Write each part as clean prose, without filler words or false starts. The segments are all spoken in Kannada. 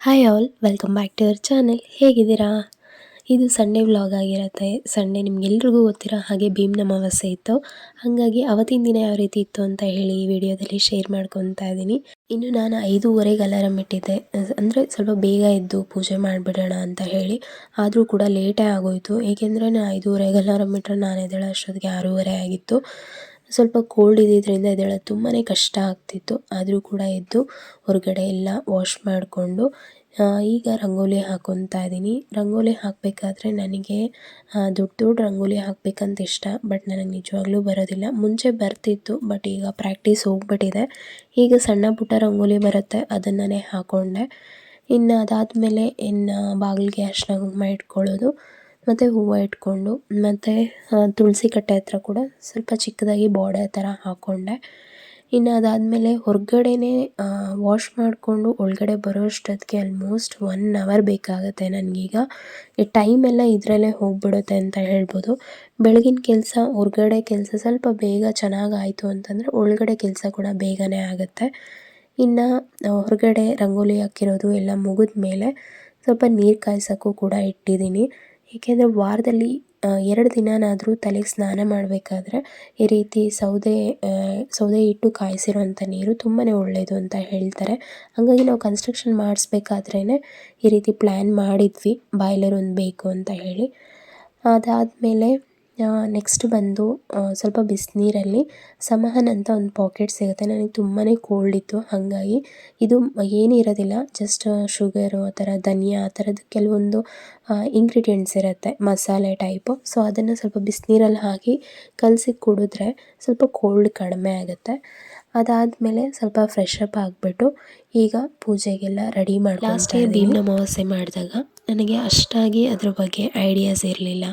Hi all, welcome back to our channel. ಹೇಗಿದ್ದೀರಾ? ಇದು ಸಂಡೇ ವ್ಲಾಗ್ ಆಗಿರುತ್ತೆ. ಸಂಡೇ ನಿಮ್ಗೆಲ್ರಿಗೂ ಗೊತ್ತಿರೋ ಹಾಗೆ ಭೀಮ್ನ ಅಮಾವಾಸ್ಯೆ ಇತ್ತು. ಹಾಗಾಗಿ ಅವತ್ತಿನ ದಿನ ಯಾವ ರೀತಿ ಇತ್ತು ಅಂತ ಹೇಳಿ ಈ ವಿಡಿಯೋದಲ್ಲಿ ಶೇರ್ ಮಾಡ್ಕೊತಾ ಇದ್ದೀನಿ. ಇನ್ನು ನಾನು 5:30ಗೆ ಅಲಾರಮ್ ಇಟ್ಟಿದ್ದೆ, ಅಂದರೆ ಸ್ವಲ್ಪ ಬೇಗ ಎದ್ದು ಪೂಜೆ ಮಾಡಿಬಿಡೋಣ ಅಂತ ಹೇಳಿ. ಆದರೂ ಕೂಡ ಲೇಟೇ ಆಗೋಯಿತು, ಏಕೆಂದರೆ ನಾನು 5:30ಗೆ ಅಲಾರಮ್ ಇಟ್ಟರೆ ನಾನು ಎದ್ದೇಳೋ ಅಷ್ಟೊತ್ತಿಗೆ 6:30 ಆಗಿತ್ತು. ಸ್ವಲ್ಪ ಕೋಲ್ಡ್ ಇದ್ದಿದ್ದರಿಂದ ಎದ್ದೇಳೋದು ತುಂಬಾ ಕಷ್ಟ ಆಗ್ತಿತ್ತು. ಆದರೂ ಕೂಡ ಎದ್ದು ಹೊರಗಡೆ ಎಲ್ಲ ವಾಶ್ ಮಾಡಿಕೊಂಡು ಈಗ ರಂಗೋಲಿ ಹಾಕ್ಕೊತಾ ಇದ್ದೀನಿ. ರಂಗೋಲಿ ಹಾಕಬೇಕಾದ್ರೆ ನನಗೆ ದೊಡ್ಡ ದೊಡ್ಡ ರಂಗೋಲಿ ಹಾಕಬೇಕಂತ ಇಷ್ಟ, ಬಟ್ ನನಗೆ ನಿಜವಾಗ್ಲೂ ಬರೋದಿಲ್ಲ. ಮುಂಚೆ ಬರ್ತಿತ್ತು, ಬಟ್ ಈಗ ಪ್ರಾಕ್ಟೀಸ್ ಹೋಗ್ಬಿಟ್ಟಿದೆ. ಈಗ ಸಣ್ಣ ಪುಟ್ಟ ರಂಗೋಲಿ ಬರುತ್ತೆ, ಅದನ್ನೇ ಹಾಕ್ಕೊಂಡೆ. ಇನ್ನು ಅದಾದಮೇಲೆ ಬಾಗಿಲಿಗೆ ಅರಿಶಿನ ಕುಂಕುಮ ಇಟ್ಕೊಳ್ಳೋದು, ಮತ್ತು ಹೂವು ಇಟ್ಕೊಂಡು, ಮತ್ತು ತುಳಸಿ ಕಟ್ಟೆ ಹತ್ರ ಕೂಡ ಸ್ವಲ್ಪ ಚಿಕ್ಕದಾಗಿ ಬಾರ್ಡರ್ ಥರ ಹಾಕ್ಕೊಂಡೆ. ಇನ್ನು ಅದಾದಮೇಲೆ ಹೊರಗಡೆನೇ ವಾಶ್ ಮಾಡಿಕೊಂಡು ಒಳಗಡೆ ಬರೋ ಅಷ್ಟೊತ್ತಿಗೆ ಆಲ್ಮೋಸ್ಟ್ 1 ಅವರ್ ಬೇಕಾಗುತ್ತೆ ನನಗೀಗ. ಈ ಟೈಮೆಲ್ಲ ಇದರಲ್ಲೇ ಹೋಗಿಬಿಡುತ್ತೆ ಅಂತ ಹೇಳ್ಬೋದು. ಬೆಳಗಿನ ಕೆಲಸ, ಹೊರಗಡೆ ಕೆಲಸ ಸ್ವಲ್ಪ ಬೇಗ ಚೆನ್ನಾಗಾಯಿತು ಅಂತಂದರೆ ಒಳಗಡೆ ಕೆಲಸ ಕೂಡ ಬೇಗನೆ ಆಗುತ್ತೆ. ಇನ್ನು ಹೊರಗಡೆ ರಂಗೋಲಿ ಹಾಕಿರೋದು ಎಲ್ಲ ಮುಗಿದ ಮೇಲೆ ಸ್ವಲ್ಪ ನೀರು ಕಾಯ್ಸೋಕ್ಕೂ ಕೂಡ ಇಟ್ಟಿದ್ದೀನಿ. ಏಕೆಂದರೆ ವಾರದಲ್ಲಿ 2 ದಿನನಾದರೂ ತಲೆಗೆ ಸ್ನಾನ ಮಾಡಬೇಕಾದ್ರೆ ಈ ರೀತಿ ಸೌದೆ ಇಟ್ಟು ಕಾಯಿಸಿರೋಂಥ ನೀರು ತುಂಬಾ ಒಳ್ಳೆಯದು ಅಂತ ಹೇಳ್ತಾರೆ. ಹಾಗಾಗಿ ನಾವು ಕನ್ಸ್ಟ್ರಕ್ಷನ್ ಮಾಡಿಸ್ಬೇಕಾದ್ರೇ ಈ ರೀತಿ ಪ್ಲ್ಯಾನ್ ಮಾಡಿದ್ವಿ, ಬಾಯ್ಲರ್ ಒಂದು ಬೇಕು ಅಂತ ಹೇಳಿ. ಅದಾದಮೇಲೆ ನೆಕ್ಸ್ಟ್ ಬಂದು ಸ್ವಲ್ಪ ಬಿಸಿನೀರಲ್ಲಿ ಸಮಹನ್ ಅಂತ ಒಂದು ಪಾಕೆಟ್ ಸಿಗುತ್ತೆ. ನನಗೆ ತುಂಬಾ ಕೋಲ್ಡ್ ಇತ್ತು, ಹಾಗಾಗಿ ಇದು ಏನಿರೋದಿಲ್ಲ, ಜಸ್ಟ್ ಶುಗರು, ಆ ಥರ ಧನಿಯಾ, ಆ ಥರದ್ದು ಕೆಲವೊಂದು ಇಂಗ್ರೀಡಿಯೆಂಟ್ಸ್ ಇರುತ್ತೆ, ಮಸಾಲೆ ಟೈಪು. ಸೊ ಅದನ್ನು ಸ್ವಲ್ಪ ಬಿಸಿನೀರಲ್ಲಿ ಹಾಕಿ ಕಲಸಿ ಕುಡಿದ್ರೆ ಸ್ವಲ್ಪ ಕೋಲ್ಡ್ ಕಡಿಮೆ ಆಗುತ್ತೆ. ಅದಾದಮೇಲೆ ಸ್ವಲ್ಪ ಫ್ರೆಶ್ ಅಪ್ ಆಗಿಬಿಟ್ಟು ಈಗ ಪೂಜೆಗೆಲ್ಲ ರೆಡಿ ಮಾಡಿ. ಲಾಸ್ಟ್ ಇಯರ್ ಭೀಮ್ನ ಅಮಾವಾಸ್ಯೆ ಮಾಡಿದಾಗ ನನಗೆ ಅಷ್ಟಾಗಿ ಅದ್ರ ಬಗ್ಗೆ ಐಡಿಯಾಸ್ ಇರಲಿಲ್ಲ.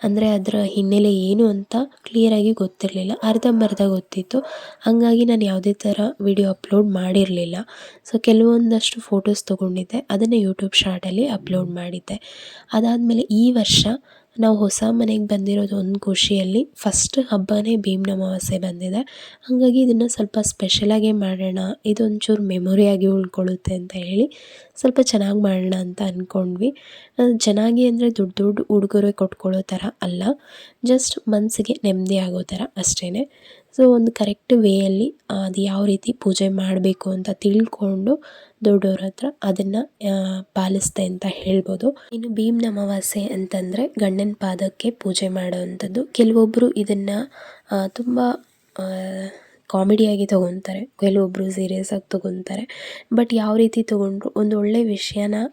ಅಂದರೆ ಅದರ ಹಿನ್ನೆಲೆ ಏನು ಅಂತ ಕ್ಲಿಯರಾಗಿ ಗೊತ್ತಿರಲಿಲ್ಲ, ಅರ್ಧಂಬರ್ಧ ಗೊತ್ತಿತ್ತು. ಹಾಗಾಗಿ ನಾನು ಯಾವುದೇ ಥರ ವಿಡಿಯೋ ಅಪ್ಲೋಡ್ ಮಾಡಿರಲಿಲ್ಲ. ಸೊ ಕೆಲವೊಂದಷ್ಟು ಫೋಟೋಸ್ ತೊಗೊಂಡಿದ್ದೆ, ಅದನ್ನು ಯೂಟ್ಯೂಬ್ ಶಾರ್ಟಲ್ಲಿ ಅಪ್ಲೋಡ್ ಮಾಡಿದ್ದೆ. ಅದಾದಮೇಲೆ ಈ ವರ್ಷ ನಾವು ಹೊಸ ಮನೆಗೆ ಬಂದಿರೋದು ಒಂದು ಖುಷಿಯಲ್ಲಿ ಫಸ್ಟ್ ಹಬ್ಬನೇ ಭೀಮ್ನ ಅಮಾವಾಸ್ಯೆ ಬಂದಿದೆ. ಹಾಗಾಗಿ ಇದನ್ನು ಸ್ವಲ್ಪ ಸ್ಪೆಷಲಾಗೇ ಮಾಡೋಣ, ಇದೊಂಚೂರು ಮೆಮೊರಿಯಾಗಿ ಉಳ್ಕೊಳ್ಳುತ್ತೆ ಅಂತ ಹೇಳಿ ಸ್ವಲ್ಪ ಚೆನ್ನಾಗಿ ಮಾಡೋಣ ಅಂತ ಅಂದ್ಕೊಂಡ್ವಿ. ಚೆನ್ನಾಗಿ ಅಂದರೆ ದೊಡ್ಡ ದೊಡ್ಡ ಉಡುಗೊರೆ ಕೊಟ್ಕೊಳ್ಳೋ ಥರ ಅಲ್ಲ, ಜಸ್ಟ್ ಮನಸ್ಸಿಗೆ ನೆಮ್ಮದಿ ಆಗೋ ಥರ ಅಷ್ಟೇ. ಸೊ ಒಂದು ಕರೆಕ್ಟ್ ವೇಯಲ್ಲಿ ಅದು ಯಾವ ರೀತಿ ಪೂಜೆ ಮಾಡಬೇಕು ಅಂತ ತಿಳ್ಕೊಂಡು ದೊಡ್ಡವ್ರ ಹತ್ರ ಅದನ್ನು ಪಾಲಿಸ್ದೆ ಅಂತ ಹೇಳ್ಬೋದು. ಇನ್ನು ಭೀಮ್ನ ಅಮಾವಾಸ್ಯೆ ಅಂತಂದರೆ ಗಂಡನ ಪಾದಕ್ಕೆ ಪೂಜೆ ಮಾಡೋವಂಥದ್ದು. ಕೆಲವೊಬ್ಬರು ಇದನ್ನು ತುಂಬ ಕಾಮಿಡಿಯಾಗಿ ತೊಗೊತಾರೆ, ಕೆಲವೊಬ್ಬರು ಸೀರಿಯಸ್ಸಾಗಿ ತೊಗೊತಾರೆ. ಬಟ್ ಯಾವ ರೀತಿ ತೊಗೊಂಡ್ರು ಒಂದು ಒಳ್ಳೆಯ ವಿಷಯನ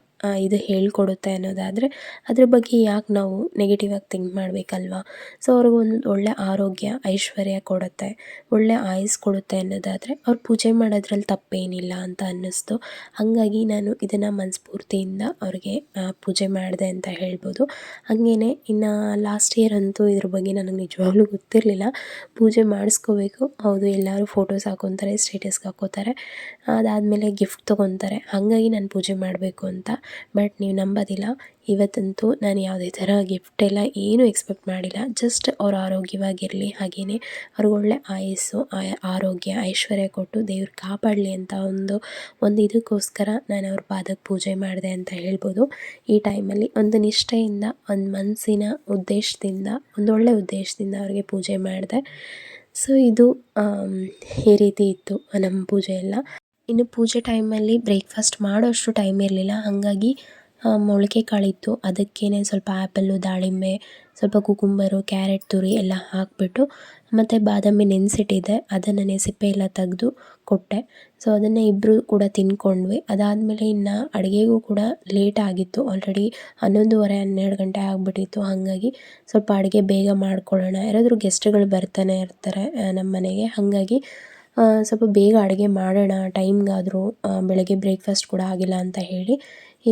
ಇದು ಹೇಳ್ಕೊಡುತ್ತೆ ಅನ್ನೋದಾದರೆ ಅದ್ರ ಬಗ್ಗೆ ಯಾಕೆ ನಾವು ನೆಗೆಟಿವ್ ಆಗಿ ಥಿಂಕ್ ಮಾಡಬೇಕಲ್ವಾ. ಸೊ ಅವ್ರಿಗೊಂದು ಒಳ್ಳೆ ಆರೋಗ್ಯ ಐಶ್ವರ್ಯ ಕೊಡುತ್ತೆ, ಒಳ್ಳೆ ಆಯುಸ್ ಕೊಡುತ್ತೆ ಅನ್ನೋದಾದರೆ ಅವ್ರು ಪೂಜೆ ಮಾಡೋದ್ರಲ್ಲಿ ತಪ್ಪೇನಿಲ್ಲ ಅಂತ ಅನ್ನಿಸ್ತು. ಹಾಗಾಗಿ ನಾನು ಇದನ್ನು ಮನಸ್ಫೂರ್ತಿಯಿಂದ ಅವ್ರಿಗೆ ಪೂಜೆ ಮಾಡಿದೆ ಅಂತ ಹೇಳ್ಬೋದು. ಹಾಗೇ ಇನ್ನು ಲಾಸ್ಟ್ ಇಯರ್ ಅಂತೂ ಇದ್ರ ಬಗ್ಗೆ ನನಗೆ ನಿಜವಾಗ್ಲೂ ಗೊತ್ತಿರಲಿಲ್ಲ. ಪೂಜೆ ಮಾಡಿಸ್ಕೋಬೇಕು, ಹೌದು, ಎಲ್ಲರೂ ಫೋಟೋಸ್ ಹಾಕ್ಕೊತಾರೆ, ಸ್ಟೇಟಸ್ಗೆ ಹಾಕ್ಕೋತಾರೆ, ಅದಾದಮೇಲೆ ಗಿಫ್ಟ್ ತೊಗೊತಾರೆ, ಹಾಗಾಗಿ ನಾನು ಪೂಜೆ ಮಾಡಬೇಕು ಅಂತ. ಬಟ್ ನೀವು ನಂಬೋದಿಲ್ಲ, ಇವತ್ತಂತೂ ನಾನು ಯಾವುದೇ ಥರ ಗಿಫ್ಟ್ ಎಲ್ಲ ಏನೂ ಎಕ್ಸ್ಪೆಕ್ಟ್ ಮಾಡಿಲ್ಲ. ಜಸ್ಟ್ ಅವ್ರು ಆರೋಗ್ಯವಾಗಿರಲಿ, ಹಾಗೆಯೇ ಅವ್ರಿಗೆ ಒಳ್ಳೆ ಆಯಸ್ಸು, ಆರೋಗ್ಯ ಐಶ್ವರ್ಯ ಕೊಟ್ಟು ದೇವ್ರು ಕಾಪಾಡಲಿ ಅಂತ ಒಂದು ಇದಕ್ಕೋಸ್ಕರ ನಾನು ಅವ್ರ ಪಾದಕ್ಕೆ ಪೂಜೆ ಮಾಡಿದೆ ಅಂತ ಹೇಳ್ಬೋದು. ಈ ಟೈಮಲ್ಲಿ ಒಂದು ನಿಷ್ಠೆಯಿಂದ, ಒಂದು ಮನಸ್ಸಿನ ಉದ್ದೇಶದಿಂದ, ಒಂದೊಳ್ಳೆ ಉದ್ದೇಶದಿಂದ ಅವ್ರಿಗೆ ಪೂಜೆ ಮಾಡಿದೆ. ಸೊ ಇದು ಈ ರೀತಿ ಇತ್ತು ನಮ್ಮ ಪೂಜೆ ಎಲ್ಲ. ಇನ್ನು ಪೂಜೆ ಟೈಮಲ್ಲಿ ಬ್ರೇಕ್ಫಾಸ್ಟ್ ಮಾಡೋ ಅಷ್ಟು ಟೈಮ್ ಇರಲಿಲ್ಲ, ಹಾಗಾಗಿ ಮೊಳಕೆ ಕಾಳಿತ್ತು, ಅದಕ್ಕೇ ಸ್ವಲ್ಪ ಆ್ಯಪಲ್ಲು, ದಾಳಿಂಬೆ, ಸ್ವಲ್ಪ ಕುಕುಂಬರು, ಕ್ಯಾರೆಟ್ ತುರಿ ಎಲ್ಲ ಹಾಕಿಬಿಟ್ಟು ಮತ್ತು ಬಾದಾಮಿ ನೆನೆಸಿಟ್ಟಿದ್ದೆ, ಅದನ್ನು ಸಿಪ್ಪೆ ಎಲ್ಲ ತೆಗೆದು ಕೊಟ್ಟೆ. ಸೊ ಅದನ್ನು ಇಬ್ಬರು ಕೂಡ ತಿಂದ್ಕೊಂಡ್ವಿ. ಅದಾದಮೇಲೆ ಇನ್ನು ಅಡುಗೆಗೂ ಕೂಡ ಲೇಟ್ ಆಗಿತ್ತು, ಆಲ್ರೆಡಿ 11:30 12 ಗಂಟೆ ಆಗಿಬಿಟ್ಟಿತ್ತು. ಹಾಗಾಗಿ ಸ್ವಲ್ಪ ಅಡುಗೆ ಬೇಗ ಮಾಡ್ಕೊಳ್ಳೋಣ, ಯಾರಾದರೂ ಗೆಸ್ಟ್ಗಳು ಬರ್ತಾನೆ ಇರ್ತಾರೆ ನಮ್ಮ ಮನೆಗೆ, ಹಾಗಾಗಿ ಸ್ವಲ್ಪ ಬೇಗ ಅಡುಗೆ ಮಾಡೋಣ ಟೈಮ್ಗಾದರೂ, ಬೆಳಗ್ಗೆ ಬ್ರೇಕ್ಫಾಸ್ಟ್ ಕೂಡ ಆಗಿಲ್ಲ ಅಂತ ಹೇಳಿ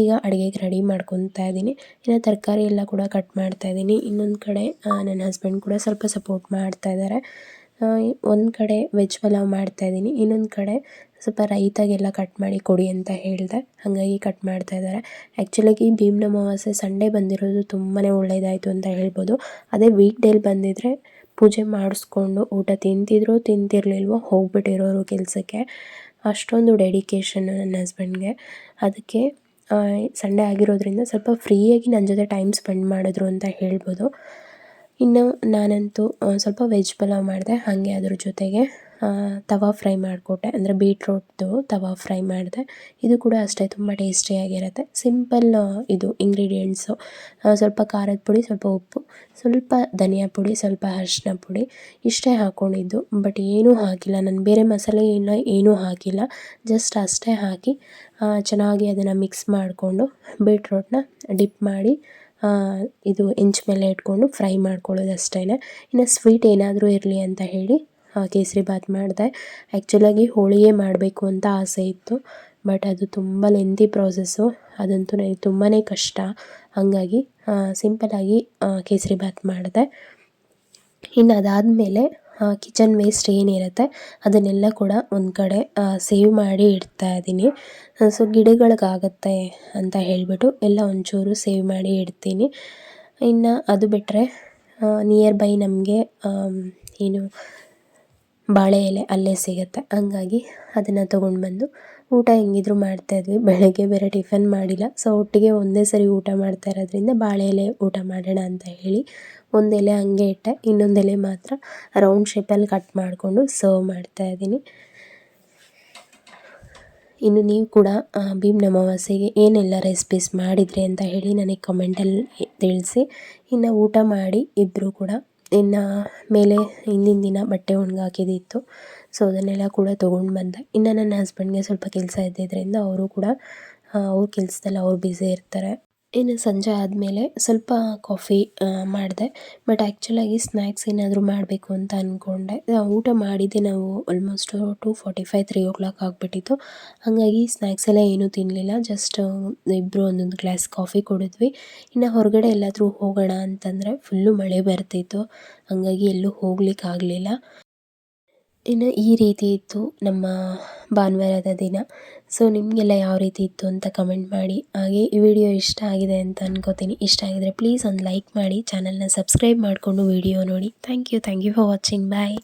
ಈಗ ಅಡುಗೆಗೆ ರೆಡಿ ಮಾಡ್ಕೊತಾ ಇದ್ದೀನಿ. ಇನ್ನು ತರಕಾರಿ ಎಲ್ಲ ಕೂಡ ಕಟ್ ಮಾಡ್ತಾಯಿದ್ದೀನಿ. ಇನ್ನೊಂದು ಕಡೆ ನನ್ನ ಹಸ್ಬೆಂಡ್ ಕೂಡ ಸ್ವಲ್ಪ ಸಪೋರ್ಟ್ ಮಾಡ್ತಾಯಿದ್ದಾರೆ. ಒಂದು ಕಡೆ ವೆಜ್ ಪಲಾವ್ ಮಾಡ್ತಾಯಿದ್ದೀನಿ, ಇನ್ನೊಂದು ಕಡೆ ಸ್ವಲ್ಪ ರೈತಾಗೆಲ್ಲ ಕಟ್ ಮಾಡಿ ಕೊಡಿ ಅಂತ ಹೇಳಿದೆ, ಹಾಗಾಗಿ ಕಟ್ ಮಾಡ್ತಾಯಿದ್ದಾರೆ. ಆ್ಯಕ್ಚುಲಾಗಿ ಭೀಮ್ನ ಅಮಾವಾಸ್ಯೆ ಸಂಡೇ ಬಂದಿರೋದು ತುಂಬಾ ಒಳ್ಳೆಯದಾಯಿತು ಅಂತ ಹೇಳ್ಬೋದು. ಅದೇ ವೀಕ್ ಡೇಲಿ ಬಂದಿದ್ದರೆ ಪೂಜೆ ಮಾಡಿಸ್ಕೊಂಡು ಊಟ ತಿಂತಿದ್ರೋ ತಿಂತಿರಲಿಲ್ವೋ ಹೋಗ್ಬಿಟ್ಟಿರೋರು ಕೆಲಸಕ್ಕೆ, ಅಷ್ಟೊಂದು ಡೆಡಿಕೇಶನ್ ನನ್ನ ಹಸ್ಬೆಂಡ್ಗೆ. ಅದಕ್ಕೆ ಸಂಡೇ ಆಗಿರೋದ್ರಿಂದ ಸ್ವಲ್ಪ ಫ್ರೀಯಾಗಿ ನನ್ನ ಜೊತೆ ಟೈಮ್ ಸ್ಪೆಂಡ್ ಮಾಡಿದ್ರು ಅಂತ ಹೇಳ್ಬೋದು. ಇನ್ನು ನಾನಂತೂ ಸ್ವಲ್ಪ ವೆಜ್ ಪಲಾವ್ ಮಾಡಿದೆ. ಹಾಗೆ ಅದ್ರ ಜೊತೆಗೆ ತವಾ ಫ್ರೈ ಮಾಡಿಕೊಟ್ಟೆ, ಅಂದರೆ ಬೀಟ್ರೋಟ್ದು ತವಾ ಫ್ರೈ ಮಾಡಿದೆ. ಇದು ಕೂಡ ಅಷ್ಟೇ ತುಂಬ ಟೇಸ್ಟಿಯಾಗಿರುತ್ತೆ. ಸಿಂಪಲ್ ಇದು ಇಂಗ್ರೀಡಿಯೆಂಟ್ಸು, ಸ್ವಲ್ಪ ಖಾರದ ಪುಡಿ, ಸ್ವಲ್ಪ ಉಪ್ಪು, ಸ್ವಲ್ಪ ಧನಿಯಾ ಪುಡಿ, ಸ್ವಲ್ಪ ಅರಿಶಿನ ಪುಡಿ ಇಷ್ಟೇ ಹಾಕ್ಕೊಂಡಿದ್ದು. ಬಟ್ ಏನೂ ಹಾಕಿಲ್ಲ ನಾನು, ಬೇರೆ ಮಸಾಲೆ ಏನೂ ಹಾಕಿಲ್ಲ. ಜಸ್ಟ್ ಅಷ್ಟೇ ಹಾಕಿ ಚೆನ್ನಾಗಿ ಅದನ್ನು ಮಿಕ್ಸ್ ಮಾಡಿಕೊಂಡು ಬೀಟ್ರೋಟ್ನ ಡಿಪ್ ಮಾಡಿ ಇದು ಹೆಂಚು ಮೇಲೆ ಇಟ್ಕೊಂಡು ಫ್ರೈ ಮಾಡ್ಕೊಳ್ಳೋದು ಅಷ್ಟೇ. ಇನ್ನು ಸ್ವೀಟ್ ಏನಾದರೂ ಇರಲಿ ಅಂತ ಹೇಳಿ ಕೇಸರಿಬಾತ್ ಮಾಡಿದೆ. ಆ್ಯಕ್ಚುಲಾಗಿ ಹೋಳಿಗೆ ಮಾಡಬೇಕು ಅಂತ ಆಸೆ ಇತ್ತು, ಬಟ್ ಅದು ತುಂಬ ಲೆಂತಿ ಪ್ರಾಸೆಸ್ಸು, ಅದಂತೂ ನನಗೆ ತುಂಬಾ ಕಷ್ಟ. ಹಾಗಾಗಿ ಸಿಂಪಲ್ಲಾಗಿ ಕೇಸರಿಬಾತ್ ಮಾಡಿದೆ. ಇನ್ನು ಅದಾದಮೇಲೆ ಕಿಚನ್ ವೇಸ್ಟ್ ಏನಿರುತ್ತೆ ಅದನ್ನೆಲ್ಲ ಕೂಡ ಒಂದು ಕಡೆ ಸೇವ್ ಮಾಡಿ ಇಡ್ತಾಯಿದ್ದೀನಿ. ಸೊ ಗಿಡಗಳಿಗಾಗತ್ತೆ ಅಂತ ಹೇಳಿಬಿಟ್ಟು ಎಲ್ಲ ಒಂಚೂರು ಸೇವ್ ಮಾಡಿ ಇಡ್ತೀನಿ. ಇನ್ನು ಅದು ಬಿಟ್ಟರೆ ನಿಯರ್ ಬೈ ನಮಗೆ ಏನು ಬಾಳೆ ಎಲೆ ಅಲ್ಲೇ ಸಿಗುತ್ತೆ. ಹಂಗಾಗಿ ಅದನ್ನು ತೊಗೊಂಡು ಬಂದು ಊಟ ಹೆಂಗಿದ್ರು ಮಾಡ್ತಾಯಿದ್ವಿ. ಬೆಳಗ್ಗೆ ಬೇರೆ ಟಿಫನ್ ಮಾಡಿಲ್ಲ, ಸೊ ಒಟ್ಟಿಗೆ ಒಂದೇ ಸರಿ ಊಟ ಮಾಡ್ತಾ ಇರೋದ್ರಿಂದ ಬಾಳೆ ಎಲೆ ಊಟ ಮಾಡೋಣ ಅಂತ ಹೇಳಿ ಒಂದು ಎಲೆ ಹಂಗೆ ಇಟ್ಟೆ, ಇನ್ನೊಂದು ಎಲೆ ಮಾತ್ರ ರೌಂಡ್ ಶೇಪಲ್ಲಿ ಕಟ್ ಮಾಡಿಕೊಂಡು ಸರ್ವ್ ಮಾಡ್ತಾಯಿದ್ದೀನಿ. ಇನ್ನು ನೀವು ಕೂಡ ಭೀಮ್ನ ಅಮಾವಾಸ್ಯೆಗೆ ಏನೆಲ್ಲ ರೆಸಿಪೀಸ್ ಮಾಡಿದ್ರಿ ಅಂತ ಹೇಳಿ ನನಗೆ ಕಮೆಂಟಲ್ಲಿ ತಿಳಿಸಿ. ಇನ್ನು ಊಟ ಮಾಡಿ ಇಬ್ಬರು ಕೂಡ ಇನ್ನು ಮೇಲೆ ಹಿಂದಿನ ದಿನ ಬಟ್ಟೆ ಒಣಗಾಕಿದ್ದಿತ್ತು, ಸೊ ಅದನ್ನೆಲ್ಲ ಕೂಡ ತೊಗೊಂಡು ಬಂದೆ. ಇನ್ನು ನನ್ನ ಹಸ್ಬೆಂಡ್ಗೆ ಸ್ವಲ್ಪ ಕೆಲಸ ಇದ್ದಿದ್ದರಿಂದ ಅವರು ಕೂಡ ಅವ್ರ ಕೆಲಸದಲ್ಲಿ ಅವ್ರು ಬ್ಯುಸಿ ಇರ್ತಾರೆ. ಇನ್ನು ಸಂಜೆ ಆದಮೇಲೆ ಸ್ವಲ್ಪ ಕಾಫಿ ಮಾಡಿದೆ. ಬಟ್ ಆ್ಯಕ್ಚುಲಾಗಿ ಸ್ನ್ಯಾಕ್ಸ್ ಏನಾದರೂ ಮಾಡಬೇಕು ಅಂತ ಅಂದ್ಕೊಂಡೆ. ಊಟ ಮಾಡಿದ್ದೆ ನಾವು ಆಲ್ಮೋಸ್ಟು 2:45 3 o'clock ಆಗಿಬಿಟ್ಟಿತ್ತು. ಹಾಗಾಗಿ ಸ್ನ್ಯಾಕ್ಸ್ ಎಲ್ಲ ಏನೂ ತಿನ್ನಲಿಲ್ಲ. ಜಸ್ಟ್ ಇಬ್ಬರು ಒಂದೊಂದು ಗ್ಲಾಸ್ ಕಾಫಿ ಕುಡಿದ್ವಿ. ಇನ್ನು ಹೊರಗಡೆ ಎಲ್ಲಾದರೂ ಹೋಗೋಣ ಅಂತಂದರೆ ಫುಲ್ಲು ಮಳೆ ಬರ್ತಿತ್ತು, ಹಾಗಾಗಿ ಎಲ್ಲೂ ಹೋಗ್ಲಿಕ್ಕಾಗಲಿಲ್ಲ. ಇನ್ನು ಈ ರೀತಿ ಇತ್ತು ನಮ್ಮ ಭಾನುವಾರದ ದಿನ. ಸೊ ನಿಮಗೆಲ್ಲ ಯಾವ ರೀತಿ ಇತ್ತು ಅಂತ ಕಮೆಂಟ್ ಮಾಡಿ. ಹಾಗೆ ಈ ವಿಡಿಯೋ ಇಷ್ಟ ಆಗಿದೆ ಅಂತ ಅನ್ಕೋತೀನಿ. ಇಷ್ಟ ಆಗಿದರೆ ಪ್ಲೀಸ್ ಒಂದು ಲೈಕ್ ಮಾಡಿ, ಚಾನಲ್ನ ಸಬ್ಸ್ಕ್ರೈಬ್ ಮಾಡಿಕೊಂಡು ವಿಡಿಯೋ ನೋಡಿ. Thank you for watching. Bye.